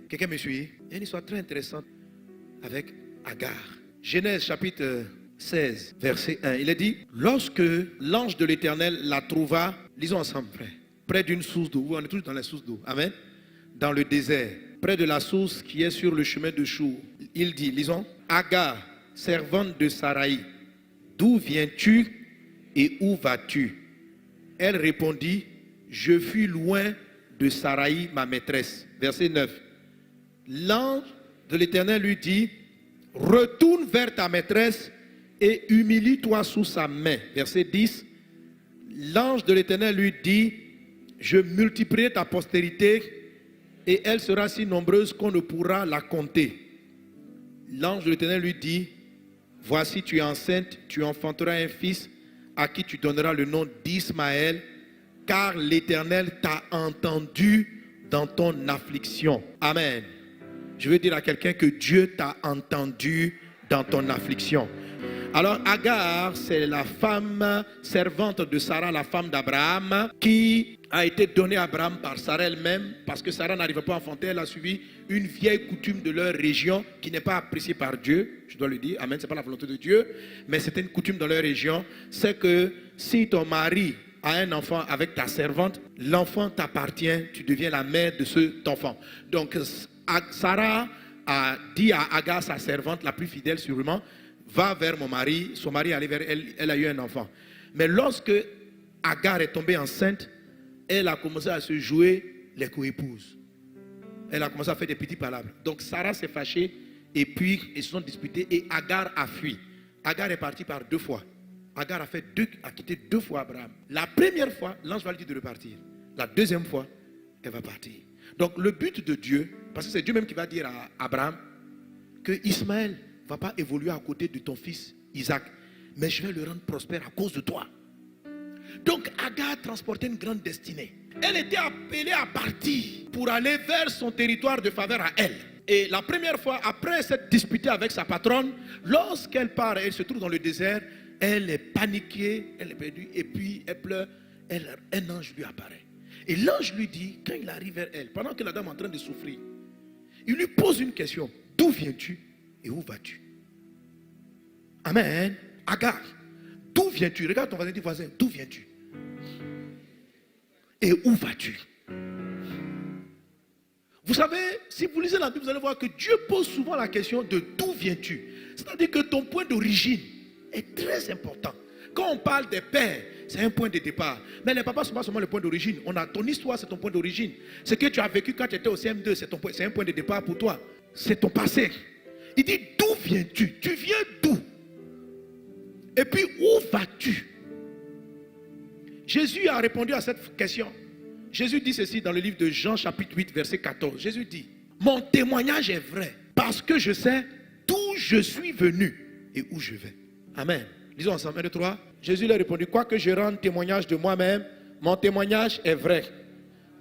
Quelqu'un me suit? Il y a une histoire très intéressante avec Agar. Genèse chapitre 16, verset 1. Il est dit, lorsque l'ange de l'Éternel la trouva, lisons ensemble, frère, près d'une source d'eau. On est tous dans la source d'eau. Amen. Dans le désert, près de la source qui est sur le chemin de Chour. Il dit, lisons, Agar, servante de Saraï, d'où viens-tu et où vas-tu? Elle répondit, je fuis loin de Saraï, ma maîtresse. Verset 9. L'ange de l'Éternel lui dit, retourne vers ta maîtresse et humilie-toi sous sa main. Verset 10. L'ange de l'Éternel lui dit, je multiplierai ta postérité et elle sera si nombreuse qu'on ne pourra la compter. L'ange de l'Éternel lui dit, voici tu es enceinte, tu enfanteras un fils à qui tu donneras le nom d'Ismaël, car l'Éternel t'a entendu dans ton affliction. Amen. Je veux dire à quelqu'un que Dieu t'a entendu dans ton affliction. Alors Agar, c'est la femme servante de Sarah, la femme d'Abraham, qui a été donnée à Abraham par Sarah elle-même, parce que Sarah n'arrivait pas à enfanter. Elle a suivi une vieille coutume de leur région qui n'est pas appréciée par Dieu, je dois le dire, amen, ce n'est pas la volonté de Dieu, mais c'était une coutume dans leur région, c'est que si ton mari a un enfant avec ta servante, l'enfant t'appartient, tu deviens la mère de cet enfant. Donc Sarah a dit à Agar, sa servante la plus fidèle sûrement, va vers mon mari. Son mari est allé vers elle, elle a eu un enfant. Mais lorsque Agar est tombée enceinte, elle a commencé à se jouer les coépouses. Elle a commencé à faire des petits palabres. Donc Sarah s'est fâchée et puis ils se sont disputés et Agar a fui. Agar est partie par 2 fois. Agar a quitté 2 fois Abraham. La première fois, l'ange va lui dire de repartir. La deuxième fois, elle va partir. Donc le but de Dieu, parce que c'est Dieu même qui va dire à Abraham que Ismaël ne va pas évoluer à côté de ton fils Isaac, mais je vais le rendre prospère à cause de toi. Donc Agar transportait une grande destinée. Elle était appelée à partir pour aller vers son territoire de faveur à elle. Et la première fois, après s'être disputée avec sa patronne, lorsqu'elle part, elle se trouve dans le désert, elle est paniquée, elle est perdue, et puis elle pleure, un ange lui apparaît. Et l'ange lui dit, quand il arrive vers elle, pendant que la dame est en train de souffrir, il lui pose une question, d'où viens-tu et où vas-tu? Amen. Agar, d'où viens-tu? Regarde ton voisin, dis voisin, d'où viens-tu? Et où vas-tu? Vous savez, si vous lisez la Bible, vous allez voir que Dieu pose souvent la question de d'où viens-tu? C'est-à-dire que ton point d'origine est très important. Quand on parle des pères, c'est un point de départ. Mais les papas, ce n'est pas seulement le point d'origine. Ton histoire, c'est ton point d'origine. Ce que tu as vécu quand tu étais au CM2, c'est un point de départ pour toi. C'est ton passé. Il dit, d'où viens-tu? Tu viens d'où? Et puis, où vas-tu? Jésus a répondu à cette question. Jésus dit ceci dans le livre de Jean chapitre 8 verset 14. Jésus dit, mon témoignage est vrai parce que je sais d'où je suis venu et où je vais. Amen. Lisons ensemble, 1, 2, 3. Jésus leur a répondu, quoique je rende témoignage de moi-même, mon témoignage est vrai.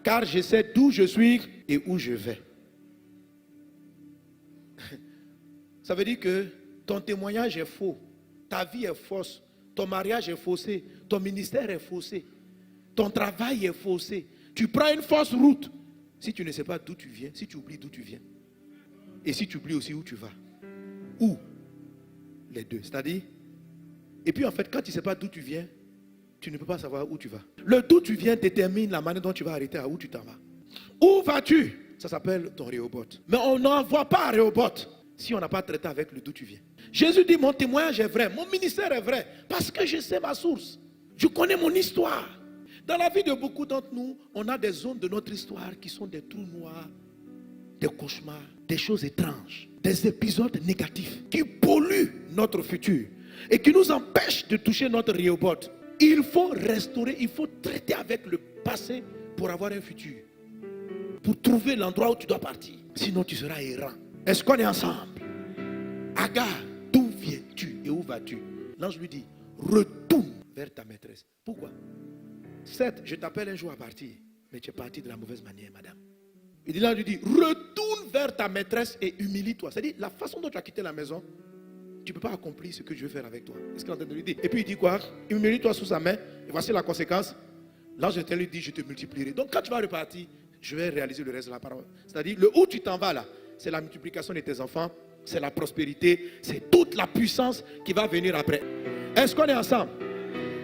Car je sais d'où je suis et où je vais. Ça veut dire que ton témoignage est faux. Ta vie est fausse. Ton mariage est faussé. Ton ministère est faussé. Ton travail est faussé. Tu prends une fausse route. Si tu ne sais pas d'où tu viens, si tu oublies d'où tu viens. Et si tu oublies aussi où tu vas. Où? Les deux. C'est-à-dire, et puis en fait, quand tu ne sais pas d'où tu viens, tu ne peux pas savoir où tu vas. Le d'où tu viens détermine la manière dont tu vas arrêter à où tu t'en vas. Où vas-tu? Ça s'appelle ton Rehoboth. Mais on n'envoie pas à Rehoboth si on n'a pas traité avec le d'où tu viens. Jésus dit, mon témoignage est vrai, mon ministère est vrai, parce que je sais ma source. Je connais mon histoire. Dans la vie de beaucoup d'entre nous, on a des zones de notre histoire qui sont des trous noirs, des cauchemars, des choses étranges, des épisodes négatifs qui polluent notre futur et qui nous empêchent de toucher notre Rehoboth. Il faut restaurer, il faut traiter avec le passé pour avoir un futur, pour trouver l'endroit où tu dois partir. Sinon, tu seras errant. Est-ce qu'on est ensemble? Agar, d'où viens-tu et où vas-tu? L'ange lui dit, retourne vers ta maîtresse. Pourquoi? Certes, je t'appelle un jour à partir, mais tu es parti de la mauvaise manière, madame. Et l'ange lui dit, retourne vers ta maîtresse et humilie-toi. C'est-à-dire, la façon dont tu as quitté la maison, tu ne peux pas accomplir ce que je veux faire avec toi. Est-ce qu'il est en train de lui dire? Et puis il dit quoi? Humilie-toi sous sa main, et voici la conséquence. L'ange lui dit, je te multiplierai. Donc quand tu vas repartir, je vais réaliser le reste de la parole. C'est-à-dire, le où tu t'en vas là, c'est la multiplication de tes enfants, c'est la prospérité, c'est toute la puissance qui va venir après. Est-ce qu'on est ensemble?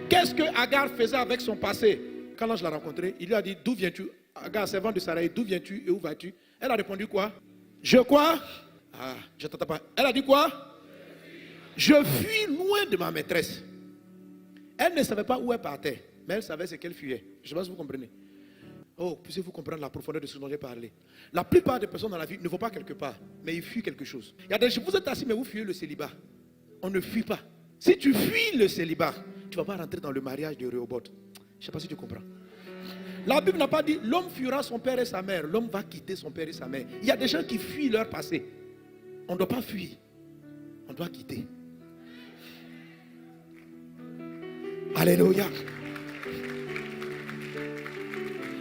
Qu'est-ce que Agar faisait avec son passé? Quand l'ange l'a rencontré, il lui a dit, d'où viens-tu? Agar, servante de Sarai, d'où viens-tu et où vas-tu? Elle a répondu quoi? Je quoi? Ah, je t'entends pas. Elle a dit quoi? Je fuis loin de ma maîtresse. Elle ne savait pas où elle partait, mais elle savait ce qu'elle fuyait. Je ne sais pas si vous comprenez. Oh, puissiez-vous comprendre la profondeur de ce dont j'ai parlé. La plupart des personnes dans la vie ne vont pas quelque part, mais ils fuient quelque chose. Il y a des gens, vous êtes assis, mais vous fuyez le célibat. On ne fuit pas. Si tu fuis le célibat, tu ne vas pas rentrer dans le mariage de Rehoboth. Je ne sais pas si tu comprends. La Bible n'a pas dit l'homme fuira son père et sa mère. L'homme va quitter son père et sa mère. Il y a des gens qui fuient leur passé. On ne doit pas fuir. On doit quitter. Alléluia.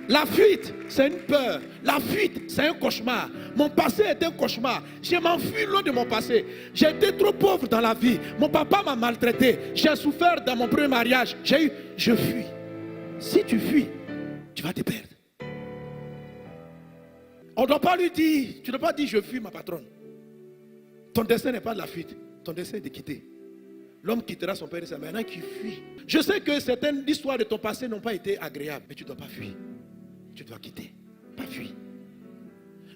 La fuite, c'est une peur. La fuite, c'est un cauchemar. Mon passé est un cauchemar. Je m'enfuis loin de mon passé. J'étais trop pauvre dans la vie. Mon papa m'a maltraité. J'ai souffert dans mon premier mariage. Je fuis. Si tu fuis, tu vas te perdre. On ne doit pas lui dire, tu ne dois pas dire je fuis ma patronne. Ton destin n'est pas de la fuite. Ton destin est de quitter. L'homme quittera son père et sa mère. Maintenant qui fuit. Je sais que certaines histoires de ton passé n'ont pas été agréables, mais tu ne dois pas fuir. Tu dois quitter, pas fuir.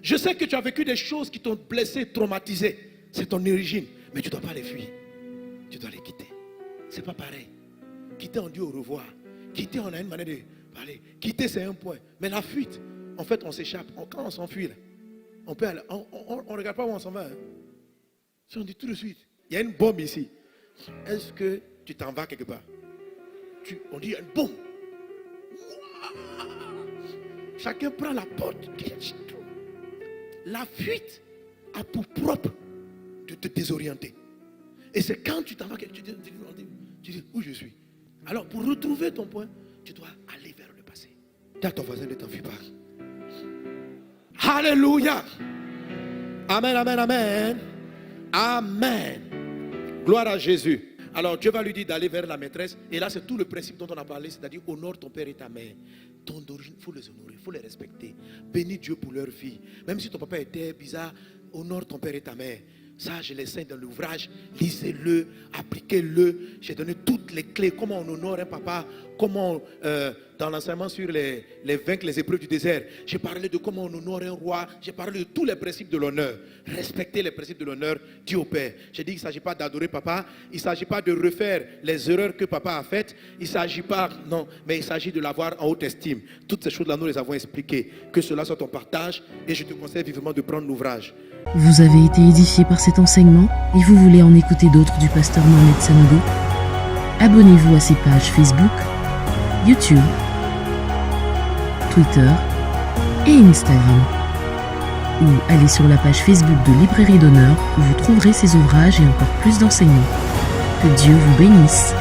Je sais que tu as vécu des choses qui t'ont blessé, traumatisé. C'est ton origine, mais tu ne dois pas les fuir. Tu dois les quitter. C'est pas pareil. Quitter, on dit au revoir. Quitter, on a une manière de parler. Quitter, c'est un point. Mais la fuite, en fait, on s'échappe. Quand on s'enfuit, on peut aller. On ne regarde pas où on s'en va. Hein. Si on dit tout de suite, il y a une bombe ici. Est-ce que tu t'en vas quelque part? On dit une bombe. Chacun prend la porte. La fuite a pour propre de te désorienter. Et c'est quand tu t'en vas que tu dis où je suis. Alors pour retrouver ton point, tu dois aller vers le passé. Dis à ton voisin, ne t'enfuis pas. Alléluia. Amen, amen, amen. Amen. Gloire à Jésus. Alors Dieu va lui dire d'aller vers la maîtresse. Et là c'est tout le principe dont on a parlé. C'est-à-dire honore ton père et ta mère. Ton origine, il faut les honorer, il faut les respecter. Bénis Dieu pour leur vie. Même si ton papa était bizarre, honore ton père et ta mère. Ça, je l'enseigne dans l'ouvrage. Lisez-le, appliquez-le. J'ai donné toutes les clés. Comment on honore un papa. Comment, dans l'enseignement sur les vaincre les épreuves du désert, j'ai parlé de comment on honore un roi. J'ai parlé de tous les principes de l'honneur. Respectez les principes de l'honneur. Dis au Père. J'ai dit qu'il ne s'agit pas d'adorer papa. Il ne s'agit pas de refaire les erreurs que papa a faites. Il ne s'agit pas, non, mais il s'agit de l'avoir en haute estime. Toutes ces choses-là, nous les avons expliquées. Que cela soit ton partage. Et je te conseille vivement de prendre l'ouvrage. Vous avez été édifié par cet enseignement et vous voulez en écouter d'autres du pasteur Mohamed Sanogo? Abonnez-vous à ses pages Facebook, YouTube, Twitter et Instagram. Ou allez sur la page Facebook de Librairie d'Honneur où vous trouverez ses ouvrages et encore plus d'enseignements. Que Dieu vous bénisse.